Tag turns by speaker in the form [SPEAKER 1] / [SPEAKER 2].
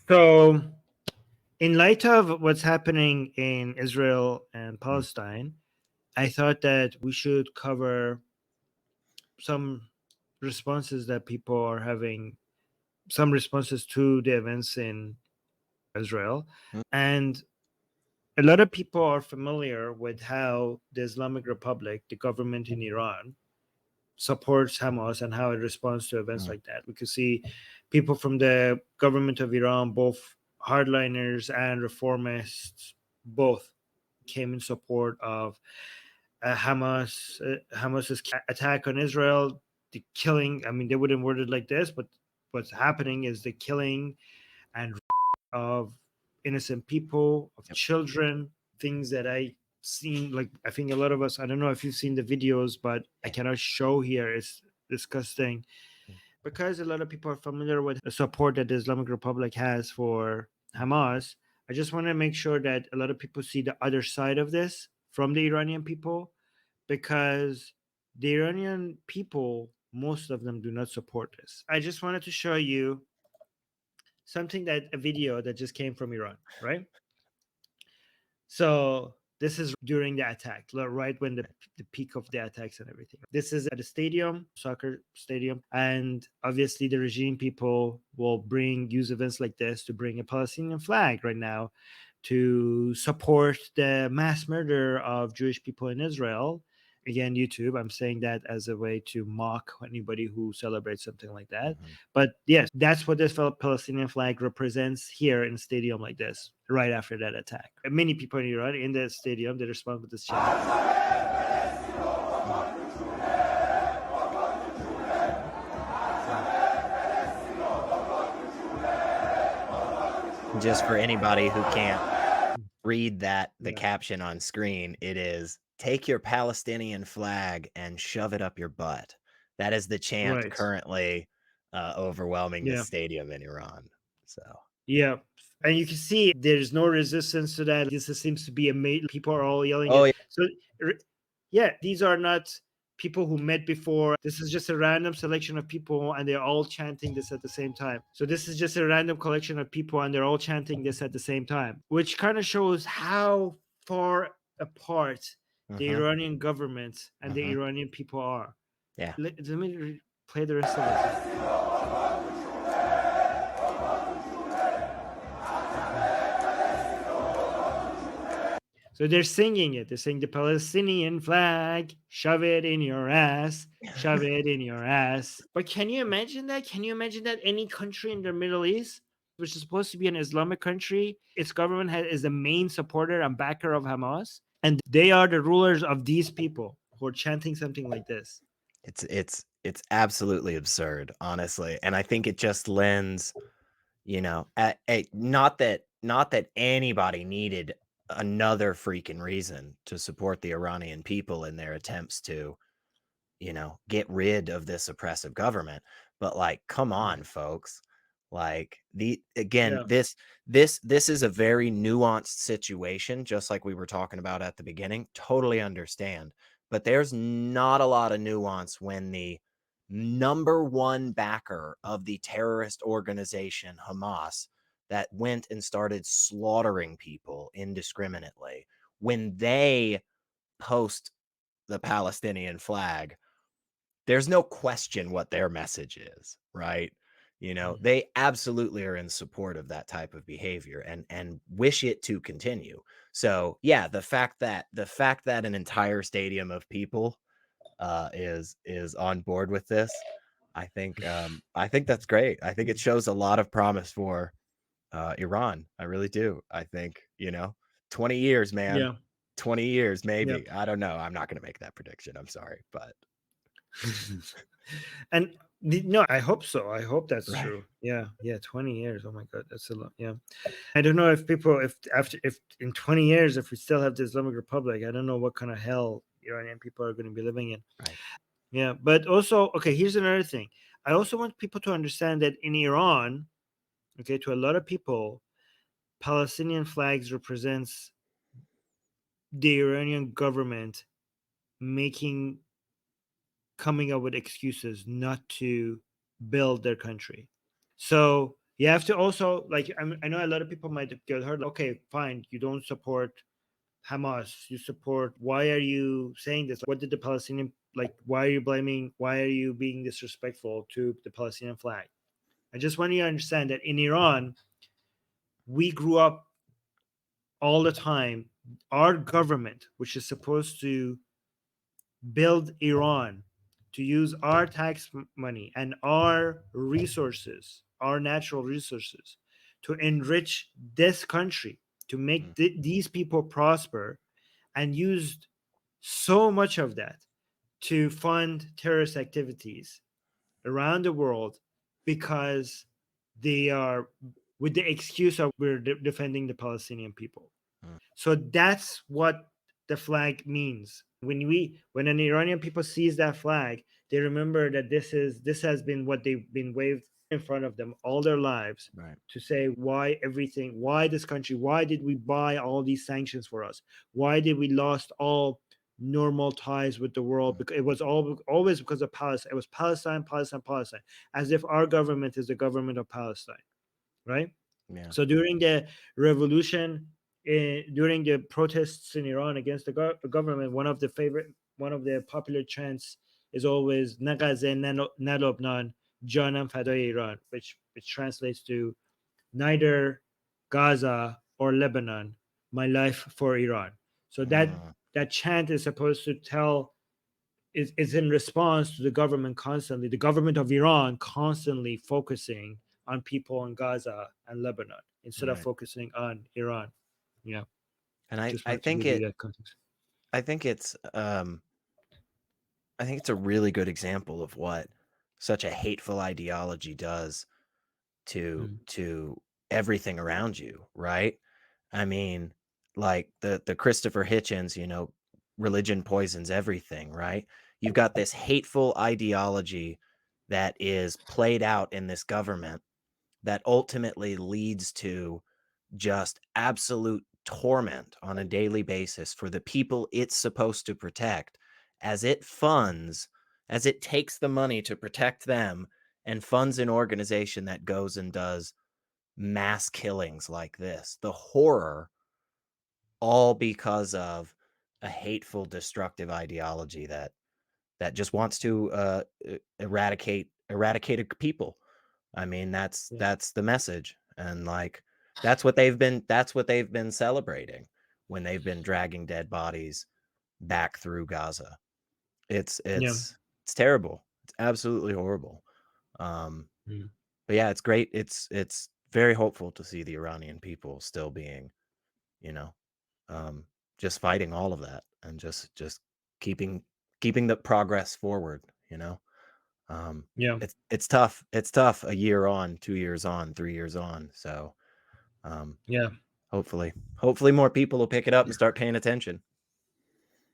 [SPEAKER 1] So, in light of what's happening in Israel and
[SPEAKER 2] Mm.
[SPEAKER 1] Palestine, I thought that we should cover some responses that people are having, some responses to the events in Israel.
[SPEAKER 2] Mm.
[SPEAKER 1] And a lot of people are familiar with how the Islamic Republic, the government in Iran, supports Hamas and how it responds to events
[SPEAKER 2] Mm.
[SPEAKER 1] like that. We could see people from the government of Iran, both hardliners and reformists, both came in support of Hamas's attack on Israel, the killing. I mean, they wouldn't word it like this, but what's happening is the killing and of innocent people, of
[SPEAKER 2] Yep.
[SPEAKER 1] children, things that I seen. Like, I think a lot of us, I don't know if you've seen the videos, but I
[SPEAKER 2] Yeah.
[SPEAKER 1] cannot show here. It's disgusting
[SPEAKER 2] Mm.
[SPEAKER 1] because a lot of people are familiar with the support that the Islamic Republic has for Hamas. I just want to make sure that a lot of people see the other side of this from the Iranian people, because the Iranian people, most of them do not support this. I just wanted to show you something, that a video that just came from Iran, right? So this is during the attack, right when the peak of the attacks and everything. This is at a stadium, soccer stadium, and obviously the regime people will use events like this to bring a Palestinian flag right now to support the mass murder of Jewish people in Israel. Again, YouTube, I'm saying that as a way to mock anybody who celebrates something like that.
[SPEAKER 2] Mhm.
[SPEAKER 1] But yes, that's what this Palestinian flag represents here in a stadium like this, right after that attack. And many people in Iran in the stadium, they respond with this chant.
[SPEAKER 2] Just for anybody who can't read the
[SPEAKER 1] Yeah.
[SPEAKER 2] caption on screen, it is "Take your Palestinian flag and shove it up your butt." That is the chant
[SPEAKER 1] Right.
[SPEAKER 2] currently overwhelming the
[SPEAKER 1] Yeah.
[SPEAKER 2] stadium in Iran. So
[SPEAKER 1] Yeah. And you can see there's no resistance to that. This seems to be people are all yelling
[SPEAKER 2] oh
[SPEAKER 1] it.
[SPEAKER 2] yeah.
[SPEAKER 1] So, yeah, these are not people who met before. This is just a random selection of people, and they're all chanting this at the same time. So, this is just a random collection of people, and they're all chanting this at the same time, which kind of shows how far apart the
[SPEAKER 2] Mhm.
[SPEAKER 1] Iranian government and the
[SPEAKER 2] Mhm.
[SPEAKER 1] Iranian people are.
[SPEAKER 2] Yeah.
[SPEAKER 1] Let me play the rest of this. So they're singing it. They're saying the Palestinian flag, shove it in your ass, shove it in your ass. But can you imagine that? Can you imagine that any country in the Middle East, which is supposed to be an Islamic country, its government is the main supporter and backer of Hamas, and they are the rulers of these people who are chanting something like this?
[SPEAKER 2] It's absolutely absurd, honestly, and I think it just lends, not that anybody needed another freaking reason to support the Iranian people in their attempts to, get rid of this oppressive government, but like, come on, folks. Like again,
[SPEAKER 1] Yeah.
[SPEAKER 2] this is a very nuanced situation, just like we were talking about at the beginning. Totally understand. But there's not a lot of nuance when the number one backer of the terrorist organization Hamas that went and started slaughtering people indiscriminately, when they post the Palestinian flag, there's no question what their message is, right? They absolutely are in support of that type of behavior and wish it to continue. So yeah, the fact that an entire stadium of people is on board with this, I think that's great. I think it shows a lot of promise for Iran. I really do. I think 20 years, man.
[SPEAKER 1] Yeah.
[SPEAKER 2] 20 years,
[SPEAKER 1] Yeah.
[SPEAKER 2] maybe. I don't know. I'm not going to make that prediction. I'm sorry, but
[SPEAKER 1] And no, I hope so. I hope that's
[SPEAKER 2] right.
[SPEAKER 1] true. Yeah. Yeah. 20 years. Oh my God. That's a lot. Yeah. I don't know if people, if in 20 years, if we still have the Islamic Republic, I don't know what kind of hell Iranian people are going to be living in.
[SPEAKER 2] Right.
[SPEAKER 1] Yeah. But also, okay, here's another thing. I also want people to understand that in Iran, okay, to a lot of people, Palestinian flags represents the Iranian government making coming up with excuses not to build their country. So You have to also, like, I know a lot of people might get hurt. Okay, fine, you don't support Hamas, you support. Why are you saying this? What did the Palestinian, like? Why are you blaming? Why are you being disrespectful to the Palestinian flag? I just want you to understand that in Iran, we grew up all the time. Our government, which is supposed to build Iran, to use our tax money and our resources, our natural resources, to enrich this country, to make
[SPEAKER 2] Mm,
[SPEAKER 1] these people prosper, and used so much of that to fund terrorist activities around the world, because they are, with the excuse of we're defending the Palestinian people.
[SPEAKER 2] mm,
[SPEAKER 1] So that's what the flag means. When an Iranian people sees that flag, they remember that this has been what they've been waved in front of them all their lives,
[SPEAKER 2] right.
[SPEAKER 1] to say why this country, why did we buy all these sanctions for us? Why did we lost all normal ties with the world?
[SPEAKER 2] Mm,
[SPEAKER 1] Because it was always because of Palestine. It was Palestine, Palestine, Palestine, as if our government is the government of Palestine, right?
[SPEAKER 2] yeah.
[SPEAKER 1] So during the revolution, during the protests in Iran against the government, one of the popular chants is always "Nagaze na Lobnan, Janam Faday Iran," which translates to neither Gaza or Lebanon, my life for Iran. So
[SPEAKER 2] Mm,
[SPEAKER 1] that chant is supposed to tell, is in response to the government of Iran constantly focusing on people in Gaza and Lebanon instead of
[SPEAKER 2] right.
[SPEAKER 1] focusing on Iran. Yeah,
[SPEAKER 2] And
[SPEAKER 1] just wanted to give you that context.
[SPEAKER 2] I think it's I think it's a really good example of what such a hateful ideology does
[SPEAKER 1] Mm.
[SPEAKER 2] to everything around you, right? I mean, like the Christopher Hitchens, religion poisons everything, right? You've got this hateful ideology that is played out in this government that ultimately leads to just absolute torment on a daily basis for the people it's supposed to protect, as it funds, as it takes the money to protect them and funds an organization that goes and does mass killings like this. The horror, all because of a hateful, destructive ideology that just wants to eradicate a people. I mean,
[SPEAKER 1] Yeah,
[SPEAKER 2] that's the message, and like that's what they've been celebrating when they've been dragging dead bodies back through Gaza. It's
[SPEAKER 1] yeah,
[SPEAKER 2] it's it's terrible. It's absolutely horrible. Um,
[SPEAKER 1] mm.
[SPEAKER 2] but yeah, it's great. It's very hopeful to see the Iranian people still being, you know, um, just fighting all of that and just keeping keeping the progress forward. Um,
[SPEAKER 1] Yeah,
[SPEAKER 2] it's tough. It's tough a year on, 2 years on, 3 years on. So, um,
[SPEAKER 1] yeah.
[SPEAKER 2] hopefully more people will pick it up and start paying attention.